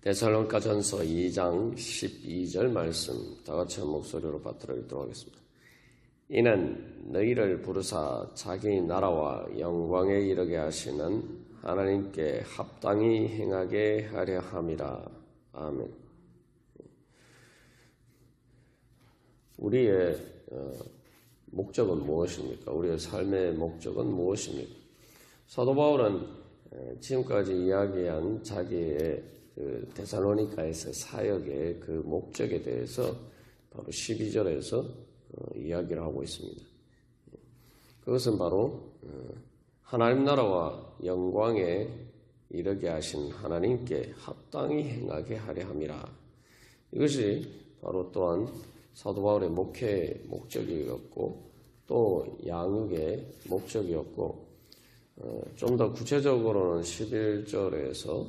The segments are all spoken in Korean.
데살로니가전서 2장 12절 말씀 다 같이 한 목소리로 받들어 읽도록 하겠습니다. 이는 너희를 부르사 자기 나라와 영광에 이르게 하시는 하나님께 합당히 행하게 하려 함이라. 아멘. 우리의 목적은 무엇입니까? 우리의 삶의 목적은 무엇입니까? 사도 바울은 지금까지 이야기한 자기의 데살로니가에서 사역의 그 목적에 대해서 바로 12절에서 이야기를 하고 있습니다. 그것은 바로 하나님 나라와 영광에 이르게 하신 하나님께 합당히 행하게 하려 함이라. 이것이 바로 또한 사도 바울의 목회의 목적이었고 또 양육의 목적이었고 좀 더 구체적으로는 11절에서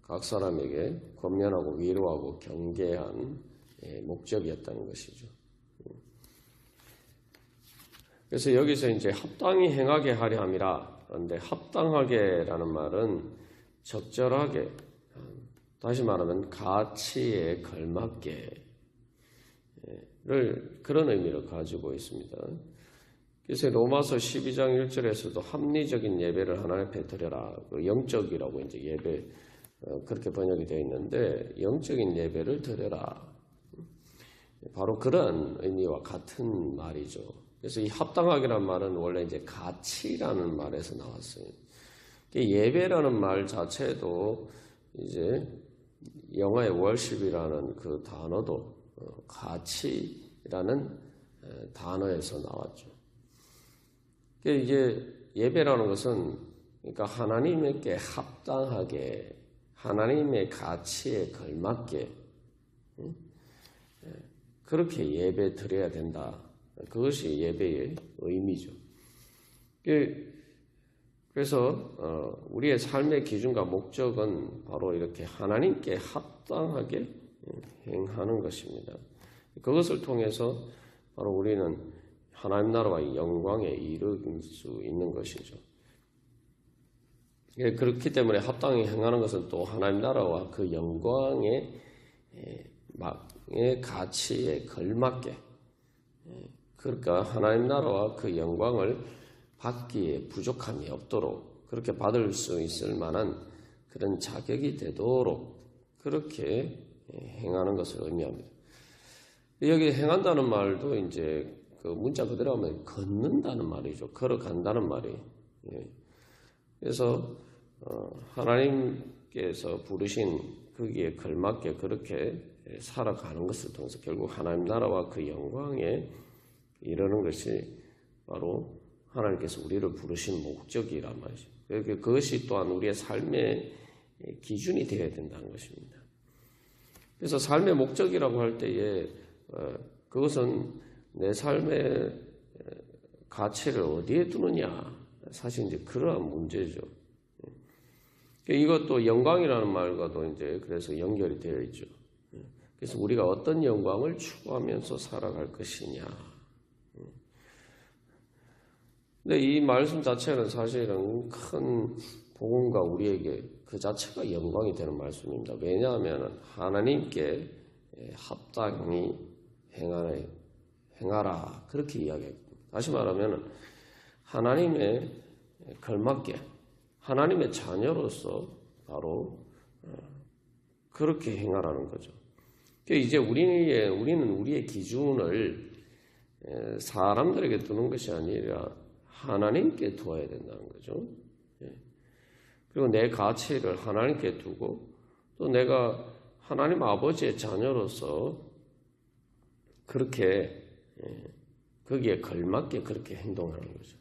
각 사람에게 권면하고 위로하고 경계한 목적이었다는 것이죠. 그래서 여기서 이제 합당히 행하게 하려 함이라. 그런데 합당하게라는 말은 적절하게, 다시 말하면 가치에 걸맞게를 그런 의미를 가지고 있습니다. 그래서 로마서 12장 1절에서도 합리적인 예배를 하나님 앞에 드려라. 영적이라고 이제 예배 그렇게 번역이 되어 있는데 영적인 예배를 드려라. 바로 그런 의미와 같은 말이죠. 그래서 이 합당하게라는 말은 원래 이제 가치라는 말에서 나왔어요. 예배라는 말 자체도 이제 영어의 월십이라는 그 단어도 가치라는 단어에서 나왔죠. 이게 예배라는 것은 그러니까 하나님께 합당하게 하나님의 가치에 걸맞게 그렇게 예배 드려야 된다. 그것이 예배의 의미죠. 그래서 우리의 삶의 기준과 목적은 바로 이렇게 하나님께 합당하게 행하는 것입니다. 그것을 통해서 바로 우리는 하나님 나라와 영광에 이를 수 있는 것이죠. 그렇기 때문에 합당히 행하는 것은 또 하나님 나라와 그 영광의 가치에 걸맞게, 그러니까 하나님 나라와 그 영광을 받기에 부족함이 없도록 그렇게 받을 수 있을 만한 그런 자격이 되도록 그렇게 행하는 것을 의미합니다. 여기 행한다는 말도 이제 그 문자 그대로 하면 걷는다는 말이죠. 걸어간다는 말이. 그래서 하나님께서 부르신 거기에 걸맞게 그렇게 살아가는 것을 통해서 결국 하나님 나라와 그 영광에 이르는 것이 바로 하나님께서 우리를 부르신 목적이란 말이죠. 그것이 또한 우리의 삶의 기준이 되어야 된다는 것입니다. 그래서 삶의 목적이라고 할 때에 그것은 내 삶의 가치를 어디에 두느냐, 사실 이제 그러한 문제죠. 이것도 영광이라는 말과도 이제 그래서 연결이 되어 있죠. 그래서 우리가 어떤 영광을 추구하면서 살아갈 것이냐. 근데 이 말씀 자체는 사실은 큰 복음과 우리에게 그 자체가 영광이 되는 말씀입니다. 왜냐하면 하나님께 합당히 행하라 그렇게 이야기합니다. 다시 말하면 하나님의 걸맞게 하나님의 자녀로서 바로 그렇게 행하라는 거죠. 이제 우리는 우리의 기준을 사람들에게 두는 것이 아니라 하나님께 두어야 된다는 거죠. 그리고 내 가치를 하나님께 두고 또 내가 하나님 아버지의 자녀로서 그렇게 거기에 걸맞게 그렇게 행동하는 거죠.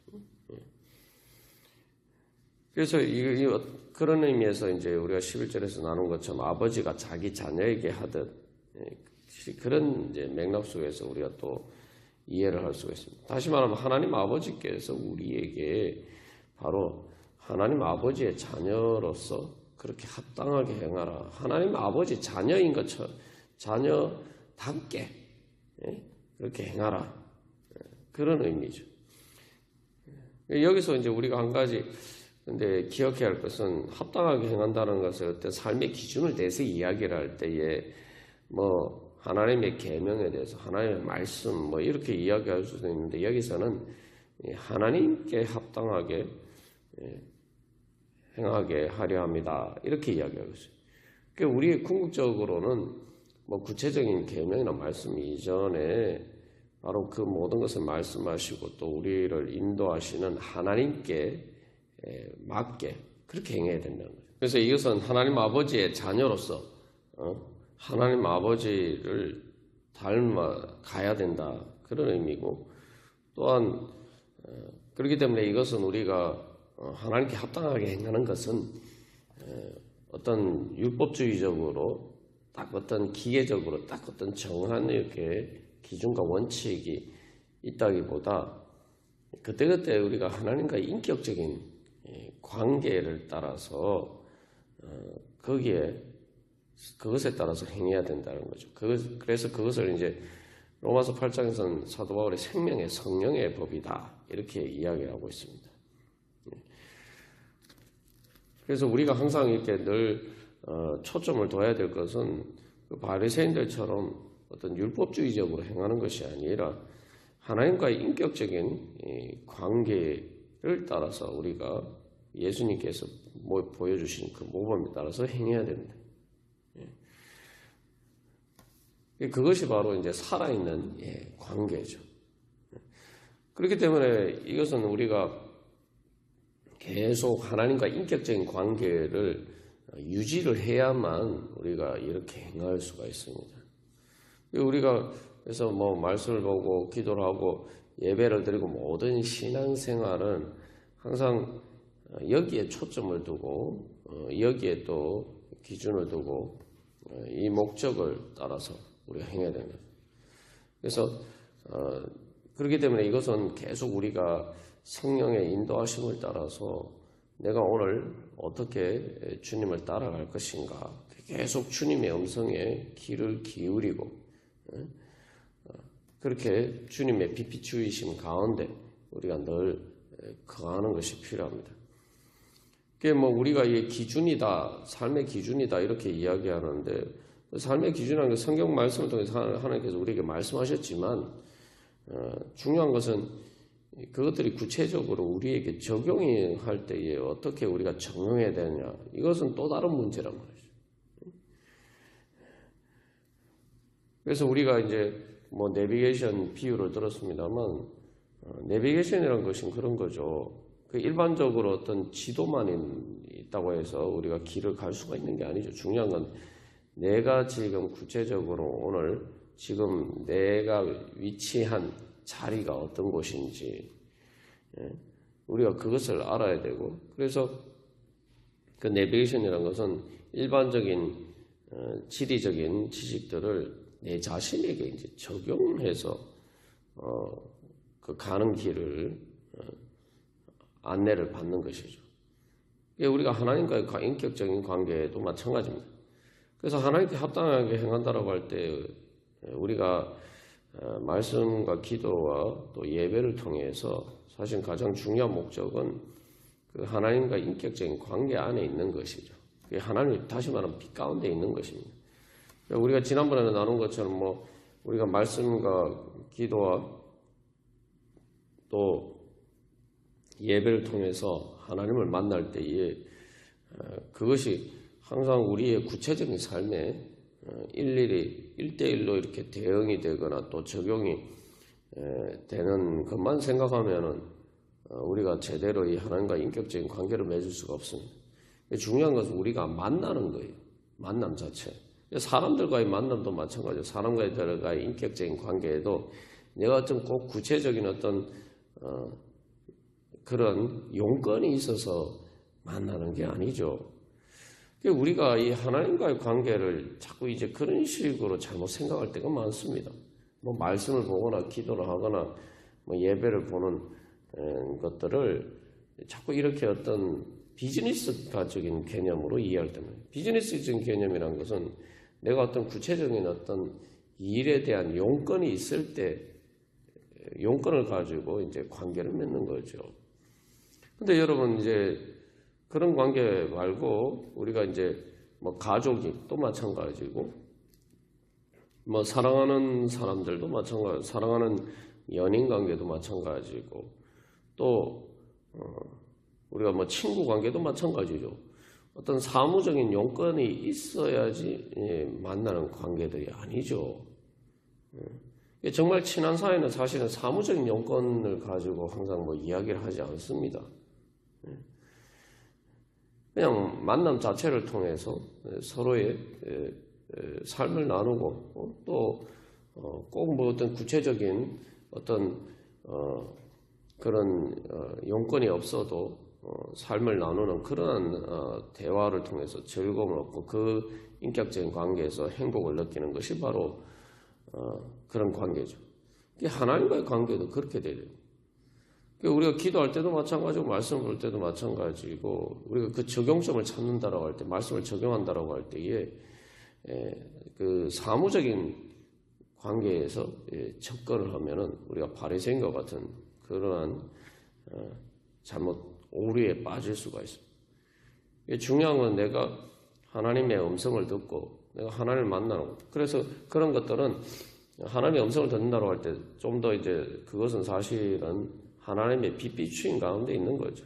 그래서 그런 의미에서 이제 우리가 11절에서 나눈 것처럼 아버지가 자기 자녀에게 하듯 그런 이제 맥락 속에서 우리가 또 이해를 할 수가 있습니다. 다시 말하면 하나님 아버지께서 우리에게 바로 하나님 아버지의 자녀로서 그렇게 합당하게 행하라. 하나님 아버지 자녀인 것처럼 자녀답게 그렇게 행하라. 그런 의미죠. 여기서 이제 우리가 한 가지 근데 기억해야 할 것은 합당하게 행한다는 것을 어떤 삶의 기준을 대해서 이야기를 할 때에 뭐 하나님의 계명에 대해서 하나님의 말씀 뭐 이렇게 이야기할 수도 있는데 여기서는 하나님께 합당하게 행하게 하려 합니다. 이렇게 이야기하고 있어요. 그러니까 우리 궁극적으로는 뭐 구체적인 계명이나 말씀 이전에 바로 그 모든 것을 말씀하시고 또 우리를 인도하시는 하나님께 맞게 그렇게 행해야 된다는 거죠. 그래서 이것은 하나님 아버지의 자녀로서 하나님 아버지를 닮아가야 된다 그런 의미고 또한 그렇기 때문에 이것은 우리가 하나님께 합당하게 행하는 것은 어떤 율법주의적으로 딱 어떤 기계적으로 딱 어떤 정한 이렇게 기준과 원칙이 있다기보다 그때그때 우리가 하나님과 인격적인 관계를 따라서 그것에 따라서 행해야 된다는 거죠. 그래서 그것을 이제 로마서 8장에서는 사도 바울의 생명의 성령의 법이다 이렇게 이야기하고 있습니다. 그래서 우리가 항상 이렇게 늘 초점을 둬야 될 것은 그 바리새인들처럼 어떤 율법주의적으로 행하는 것이 아니라 하나님과의 인격적인 관계를 따라서 우리가 예수님께서 보여주신 그 모범에 따라서 행해야 됩니다. 그것이 바로 이제 살아있는 관계죠. 그렇기 때문에 이것은 우리가 계속 하나님과 인격적인 관계를 유지를 해야만 우리가 이렇게 행할 수가 있습니다. 우리가 그래서 뭐 말씀을 보고 기도를 하고 예배를 드리고 모든 신앙생활은 항상 여기에 초점을 두고 여기에 또 기준을 두고 이 목적을 따라서 우리가 행해야 됩니다. 그래서 그렇기 때문에 이것은 계속 우리가 성령의 인도하심을 따라서 내가 오늘 어떻게 주님을 따라갈 것인가 계속 주님의 음성에 귀를 기울이고 그렇게 주님의 빛이 주이심 가운데 우리가 늘 거하는 것이 필요합니다. 그게 뭐 우리가 이게 기준이다, 삶의 기준이다 이렇게 이야기하는데 삶의 기준이라는 게 성경 말씀을 통해서 하나님께서 우리에게 말씀하셨지만 중요한 것은 그것들이 구체적으로 우리에게 적용할 때에 어떻게 우리가 적용해야 되느냐 이것은 또 다른 문제란 말이죠. 그래서 우리가 이제 뭐 내비게이션 비유를 들었습니다만 내비게이션이라는 것은 그런 거죠. 그 일반적으로 어떤 지도만 있다고 해서 우리가 길을 갈 수가 있는 게 아니죠. 중요한 건 내가 지금 구체적으로 오늘 지금 내가 위치한 자리가 어떤 곳인지 우리가 그것을 알아야 되고 그래서 그 내비게이션이라는 것은 일반적인 지리적인 지식들을 내 자신에게 이제 적용해서 그 가는 길을 안내를 받는 것이죠. 우리가 하나님과의 인격적인 관계도 마찬가지입니다. 그래서 하나님께 합당하게 행한다라고 할 때 우리가 말씀과 기도와 또 예배를 통해서 사실 가장 중요한 목적은 그 하나님과 인격적인 관계 안에 있는 것이죠. 하나님이 다시 말하면 빛 가운데 있는 것입니다. 우리가 지난번에 나눈 것처럼 뭐 우리가 말씀과 기도와 또 예배를 통해서 하나님을 만날 때에 그것이 항상 우리의 구체적인 삶에 일일이 1대1로 이렇게 대응이 되거나 또 적용이 되는 것만 생각하면은 우리가 제대로 이 하나님과 인격적인 관계를 맺을 수가 없습니다. 중요한 것은 우리가 만나는 거예요. 만남 자체. 사람들과의 만남도 마찬가지예요. 사람과의 인격적인 관계에도 내가 어떤 꼭 구체적인 어떤 그런 용건이 있어서 만나는 게 아니죠. 우리가 이 하나님과의 관계를 자꾸 이제 그런 식으로 잘못 생각할 때가 많습니다. 뭐 말씀을 보거나 기도를 하거나 뭐 예배를 보는 것들을 자꾸 이렇게 어떤 비즈니스가적인 개념으로 이해할 때는 비즈니스적인 개념이라는 것은 내가 어떤 구체적인 어떤 일에 대한 용건이 있을 때 용건을 가지고 이제 관계를 맺는 거죠. 근데 여러분 이제 그런 관계 말고 우리가 이제 뭐 가족이 또 마찬가지고 뭐 사랑하는 사람들도 마찬가지, 사랑하는 연인 관계도 마찬가지고 또 우리가 뭐 친구 관계도 마찬가지죠. 어떤 사무적인 용건이 있어야지 만나는 관계들이 아니죠. 정말 친한 사이는 사실은 사무적인 용건을 가지고 항상 뭐 이야기를 하지 않습니다. 그냥 만남 자체를 통해서 서로의 삶을 나누고 또 꼭 뭐 어떤 구체적인 어떤 그런 용건이 없어도 삶을 나누는 그러한 대화를 통해서 즐거움을 얻고 그 인격적인 관계에서 행복을 느끼는 것이 바로 그런 관계죠. 하나님과의 관계도 그렇게 돼요. 우리가 기도할 때도 마찬가지고 말씀을 볼 때도 마찬가지고 우리가 그 적용점을 찾는다라고 할 때, 말씀을 적용한다라고 할 때에 그 사무적인 관계에서 접근을 하면은 우리가 바리새인과 같은 그러한 잘못 오류에 빠질 수가 있습니다. 중요한 건 내가 하나님의 음성을 듣고 내가 하나님을 만나는 것. 그래서 그런 것들은 하나님의 음성을 듣는다고 할 때 좀 더 이제 그것은 사실은 하나님의 빛비추임 가운데 있는 거죠.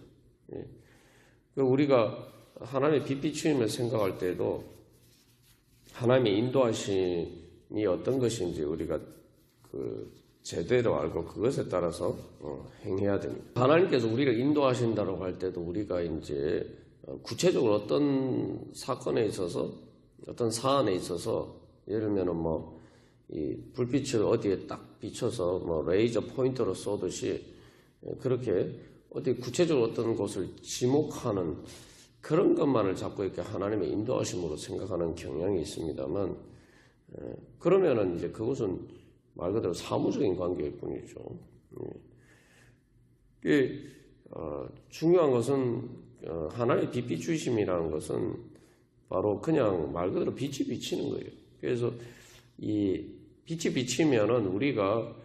우리가 하나님의 빛비추임을 생각할 때도 하나님의 인도하심이 어떤 것인지 우리가 제대로 알고 그것에 따라서 행해야 됩니다. 하나님께서 우리를 인도하신다고 할 때도 우리가 이제 구체적으로 어떤 사건에 있어서 어떤 사안에 있어서 예를 들면 뭐 이 불빛을 어디에 딱 비춰서 뭐 레이저 포인터로 쏘듯이 그렇게 어디 구체적으로 어떤 곳을 지목하는 그런 것만을 자꾸 이렇게 하나님의 인도하심으로 생각하는 경향이 있습니다만 그러면은 이제 그것은 말 그대로 사무적인 관계일 뿐이죠. 중요한 것은 하나님의 빛 비추심이라는 것은 바로 그냥 말 그대로 빛이 비치는 거예요. 그래서 이 빛이 비치면은 우리가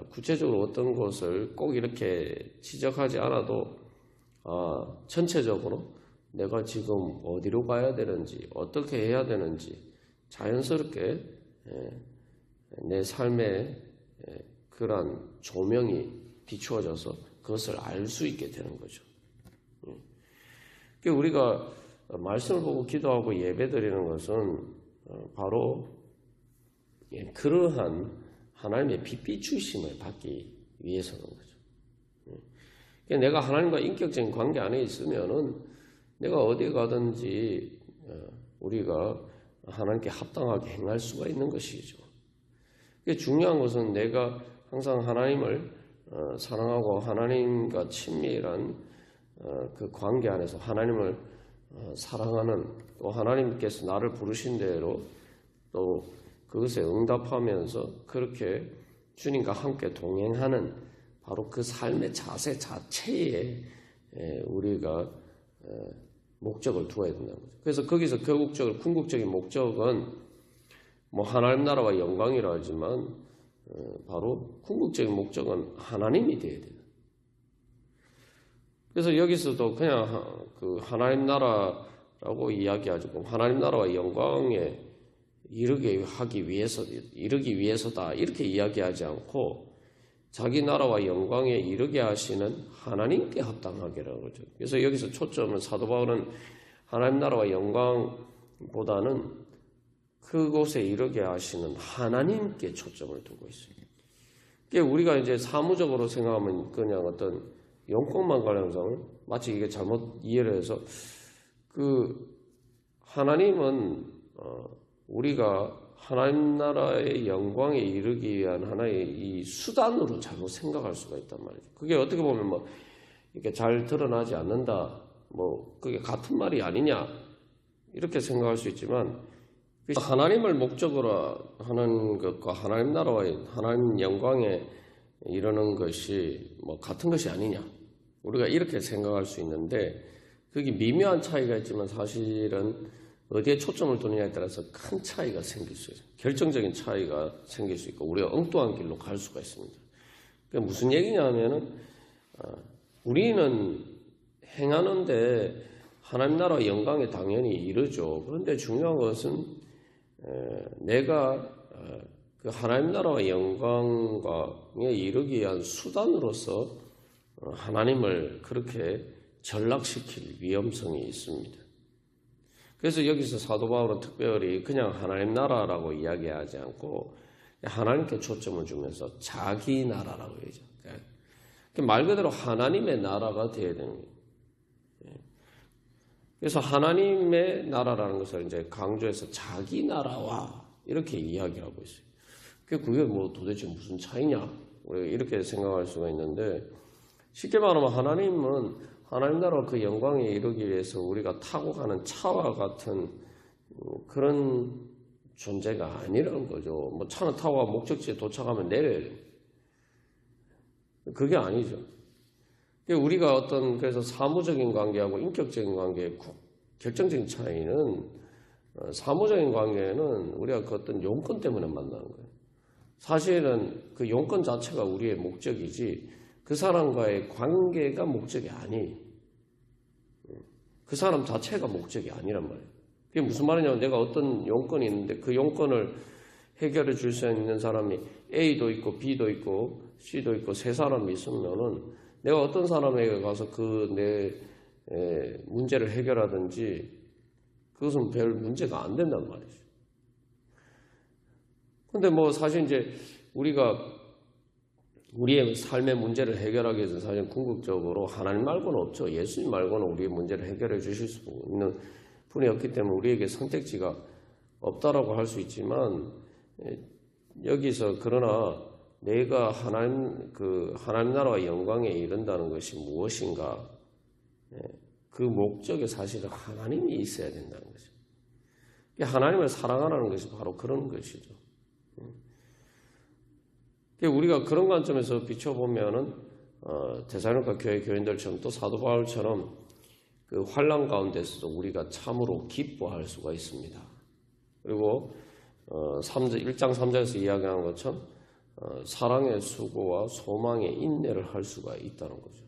구체적으로 어떤 것을 꼭 이렇게 지적하지 않아도 전체적으로 내가 지금 어디로 가야 되는지 어떻게 해야 되는지 자연스럽게 내 삶에 그러한 조명이 비추어져서 그것을 알 수 있게 되는 거죠. 우리가 말씀을 보고 기도하고 예배드리는 것은 바로 그러한 하나님의 빛 비추심을 받기 위해서는 거죠. 내가 하나님과 인격적인 관계 안에 있으면은 내가 어디 가든지 우리가 하나님께 합당하게 행할 수가 있는 것이죠. 중요한 것은 내가 항상 하나님을 사랑하고 하나님과 친밀한 그 관계 안에서 하나님을 사랑하는 또 하나님께서 나를 부르신 대로 또 그것에 응답하면서 그렇게 주님과 함께 동행하는 바로 그 삶의 자세 자체에 우리가 목적을 두어야 된다는 거죠. 그래서 거기서 궁극적으로 궁극적인 목적은 뭐 하나님 나라와 영광이라 하지만 바로 궁극적인 목적은 하나님이 되어야 돼요. 그래서 여기서도 그냥 그 하나님 나라라고 이야기하죠. 하나님 나라와 영광에 이르기 위해서다 이렇게 이야기하지 않고 자기 나라와 영광에 이르게 하시는 하나님께 합당하게라는 거죠. 그래서 여기서 초점은 사도 바울은 하나님 나라와 영광보다는 그곳에 이르게 하시는 하나님께 초점을 두고 있어요. 우리가 이제 사무적으로 생각하면 그냥 어떤 용건만 관련해서 마치 이게 잘못 이해를 해서 그 하나님은 우리가 하나님 나라의 영광에 이르기 위한 하나의 이 수단으로 잘못 생각할 수가 있단 말이죠. 그게 어떻게 보면 뭐 이렇게 잘 드러나지 않는다, 뭐 그게 같은 말이 아니냐 이렇게 생각할 수 있지만 하나님을 목적으로 하는 것과 하나님 나라와의 하나님 영광에 이르는 것이 뭐 같은 것이 아니냐 우리가 이렇게 생각할 수 있는데 그게 미묘한 차이가 있지만 사실은 어디에 초점을 두느냐에 따라서 큰 차이가 생길 수 있어요. 결정적인 차이가 생길 수 있고 우리가 엉뚱한 길로 갈 수가 있습니다. 그게 무슨 얘기냐 하면은 우리는 행하는데 하나님 나라 영광에 당연히 이르죠. 그런데 중요한 것은 내가 그 하나님 나라와 영광에 이르기 위한 수단으로서 하나님을 그렇게 전락시킬 위험성이 있습니다. 그래서 여기서 사도 바울은 특별히 그냥 하나님 나라라고 이야기하지 않고 하나님께 초점을 주면서 자기 나라라고 얘기하죠. 말 그대로 하나님의 나라가 되어야 되는 거예요. 그래서 하나님의 나라라는 것을 이제 강조해서 자기 나라와 이렇게 이야기하고 있어요. 그게 뭐 도대체 무슨 차이냐? 이렇게 생각할 수가 있는데 쉽게 말하면 하나님은 하나님 나라 그 영광에 이르기 위해서 우리가 타고 가는 차와 같은 그런 존재가 아니라는 거죠. 뭐 차는 타고 목적지에 도착하면 내려야 돼요. 그게 아니죠. 우리가 그래서 사무적인 관계하고 인격적인 관계의 결정적인 차이는 사무적인 관계는 우리가 그 어떤 용건 때문에 만나는 거예요. 사실은 그 용건 자체가 우리의 목적이지 그 사람과의 관계가 목적이 아니에요. 그 사람 자체가 목적이 아니란 말이에요. 그게 무슨 말이냐면 내가 어떤 용건이 있는데 그 용건을 해결해 줄 수 있는 사람이 A도 있고 B도 있고 C도 있고 세 사람이 있으면은 내가 어떤 사람에게 가서 내 문제를 해결하든지 그것은 별 문제가 안 된단 말이죠. 근데 뭐 사실 이제 우리가 우리의 삶의 문제를 해결하기 위해서 사실 궁극적으로 하나님 말고는 없죠. 예수님 말고는 우리의 문제를 해결해 주실 수 있는 분이 없기 때문에 우리에게 선택지가 없다라고 할 수 있지만 여기서 그러나 내가 하나님 나라와 영광에 이른다는 것이 무엇인가? 그 목적에 사실은 하나님이 있어야 된다는 거죠. 하나님을 사랑하라는 것이 바로 그런 것이죠. 우리가 그런 관점에서 비춰보면은 데살로니가 교회 교인들처럼 또 사도 바울처럼 그 환난 가운데서도 우리가 참으로 기뻐할 수가 있습니다. 그리고 1장 3절에서 이야기한 것처럼 사랑의 수고와 소망의 인내를 할 수가 있다는 거죠.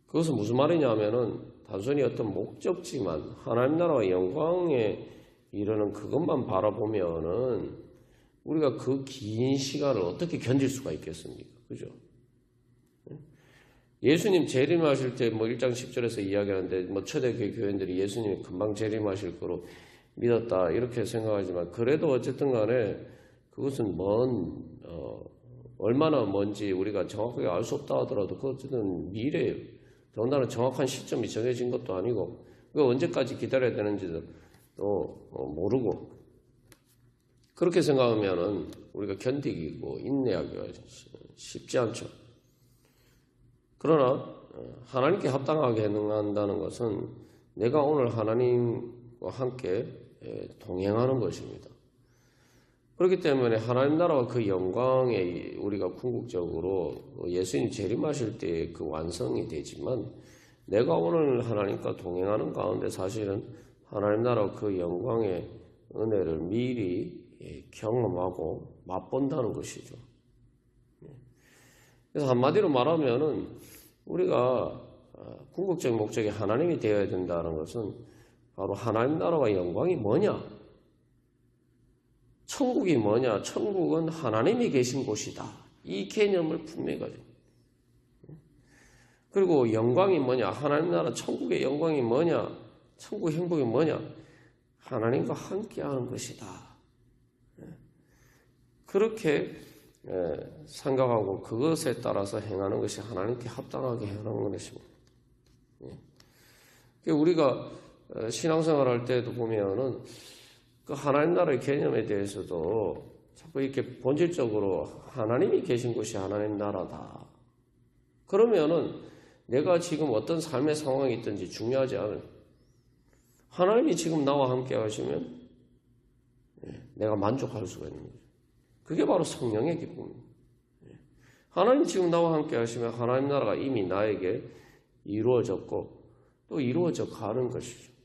그것은 무슨 말이냐면은 단순히 어떤 목적지만 하나님 나라와 영광에 이르는 그것만 바라보면은 우리가 그 긴 시간을 어떻게 견딜 수가 있겠습니까? 그죠? 예수님 재림하실 때 뭐 1장 10절에서 이야기하는데 뭐 초대교회 교인들이 예수님이 금방 재림하실 거로 믿었다 이렇게 생각하지만 그래도 어쨌든 간에 그것은 얼마나 먼지 우리가 정확하게 알 수 없다 하더라도 그거 어쨌든 미래예요. 더군다나 정확한 시점이 정해진 것도 아니고 그거 언제까지 기다려야 되는지도 또 모르고 그렇게 생각하면은 우리가 견디고 인내하기가 쉽지 않죠. 그러나 하나님께 합당하게 행한다는 것은 내가 오늘 하나님과 함께 동행하는 것입니다. 그렇기 때문에 하나님 나라와 그 영광에 우리가 궁극적으로 예수님 재림하실 때 그 완성이 되지만 내가 오늘 하나님과 동행하는 가운데 사실은 하나님 나라와 그 영광의 은혜를 미리 경험하고 맛본다는 것이죠. 그래서 한마디로 말하면은 우리가 궁극적인 목적이 하나님이 되어야 된다는 것은 바로 하나님 나라와 영광이 뭐냐? 천국이 뭐냐? 천국은 하나님이 계신 곳이다. 이 개념을 분명히 가지고. 그리고 영광이 뭐냐? 하나님 나라 천국의 영광이 뭐냐? 천국의 행복이 뭐냐? 하나님과 함께하는 것이다. 그렇게 생각하고 그것에 따라서 행하는 것이 하나님께 합당하게 행하는 것입니다. 우리가 신앙생활 할 때도 보면은 그 하나님 나라의 개념에 대해서도 자꾸 이렇게 본질적으로 하나님이 계신 곳이 하나님 나라다. 그러면은 내가 지금 어떤 삶의 상황이 있든지 중요하지 않아요. 하나님이 지금 나와 함께 하시면 내가 만족할 수가 있는 거죠. 그게 바로 성령의 기쁨입니다. 하나님 지금 나와 함께 하시면 하나님 나라가 이미 나에게 이루어졌고 또 이루어져 가는 것이죠.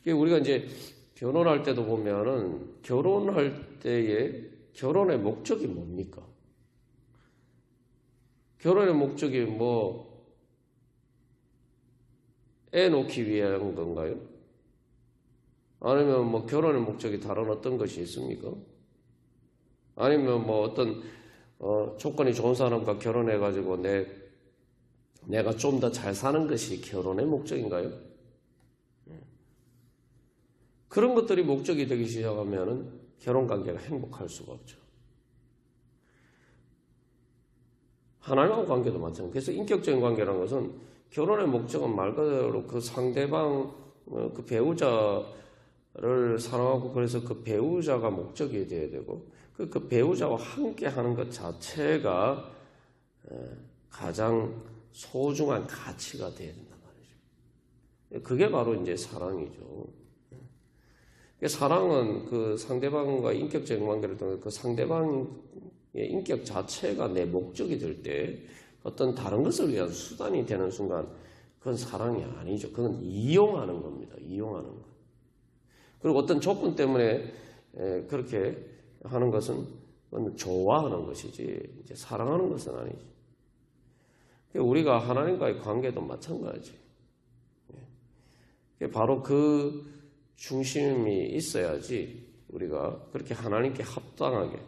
우리가 이제 결혼할 때도 보면은 결혼할 때의 결혼의 목적이 뭡니까? 결혼의 목적이 뭐 애 놓기 위한 건가요? 아니면 뭐 결혼의 목적이 다른 어떤 것이 있습니까? 아니면 뭐 어떤 조건이 좋은 사람과 결혼해가지고 내가 좀 더 잘 사는 것이 결혼의 목적인가요? 그런 것들이 목적이 되기 시작하면 결혼 관계가 행복할 수가 없죠. 하나님하고 관계도 마찬가지예요. 그래서 인격적인 관계라는 것은 결혼의 목적은 말 그대로 그 상대방, 그 배우자를 사랑하고 그래서 그 배우자가 목적이 되어야 되고 그 배우자와 함께 하는 것 자체가 가장 소중한 가치가 되어야 된단 말이죠. 그게 바로 이제 사랑이죠. 사랑은 그 상대방과 인격적인 관계를 통해 그 상대방의 인격 자체가 내 목적이 될 때 어떤 다른 것을 위한 수단이 되는 순간 그건 사랑이 아니죠. 그건 이용하는 겁니다. 이용하는 것. 그리고 어떤 조건 때문에 그렇게 하는 것은 좋아하는 것이지 이제 사랑하는 것은 아니죠. 우리가 하나님과의 관계도 마찬가지. 바로 그 중심이 있어야지 우리가 그렇게 하나님께 합당하게.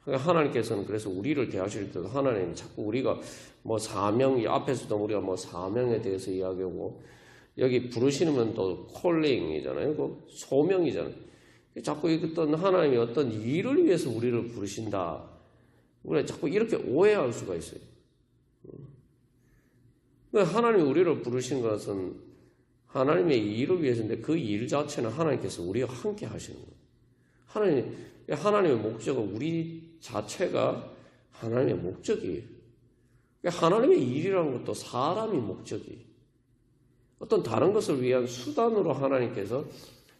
하나님께서는 그래서 우리를 대하실 때도 하나님은 자꾸 우리가 뭐 사명, 앞에서도 우리가 뭐 사명에 대해서 이야기하고 여기 부르시면 또 콜링이잖아요. 그 소명이잖아요. 자꾸 어떤 하나님이 어떤 일을 위해서 우리를 부르신다. 우리가 자꾸 이렇게 오해할 수가 있어요. 하나님이 우리를 부르신 것은 하나님의 일을 위해서인데 그 일 자체는 하나님께서 우리와 함께 하시는 거예요. 하나님의 목적은 우리 자체가 하나님의 목적이에요. 하나님의 일이라는 것도 사람이 목적이에요. 어떤 다른 것을 위한 수단으로 하나님께서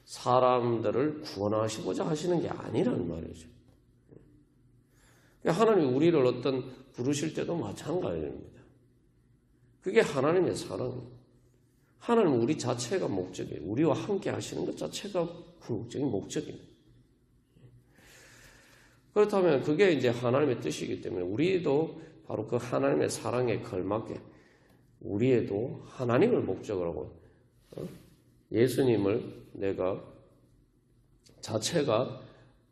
사람들을 구원하시고자 하시는 게 아니라는 말이죠. 하나님이 우리를 어떤 부르실 때도 마찬가지입니다. 그게 하나님의 사랑이에요. 하나님은 우리 자체가 목적이에요. 우리와 함께 하시는 것 자체가 궁극적인 목적입니다. 그렇다면 그게 이제 하나님의 뜻이기 때문에 우리도 바로 그 하나님의 사랑에 걸맞게 우리에도 하나님을 목적으로 하고 예수님을 내가 자체가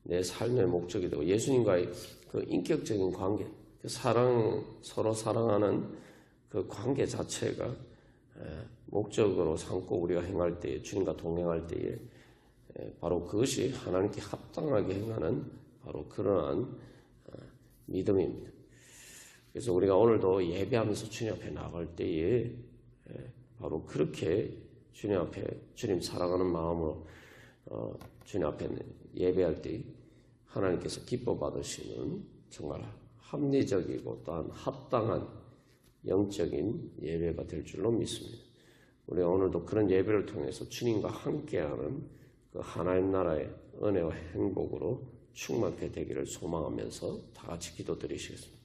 내 삶의 목적이 되고 예수님과의 그 인격적인 관계, 그 서로 사랑하는 그 관계 자체가 목적으로 삼고 우리가 행할 때에 주님과 동행할 때에 바로 그것이 하나님께 합당하게 행하는 바로 그러한 믿음입니다. 그래서 우리가 오늘도 예배하면서 주님 앞에 나갈 때에 바로 그렇게 주님 앞에 주님 사랑하는 마음으로 주님 앞에 예배할 때 하나님께서 기뻐 받으시는 정말 합리적이고 또한 합당한 영적인 예배가 될 줄로 믿습니다. 우리가 오늘도 그런 예배를 통해서 주님과 함께하는 그 하나님 나라의 은혜와 행복으로 충만케 되기를 소망하면서 다 같이 기도드리시겠습니다.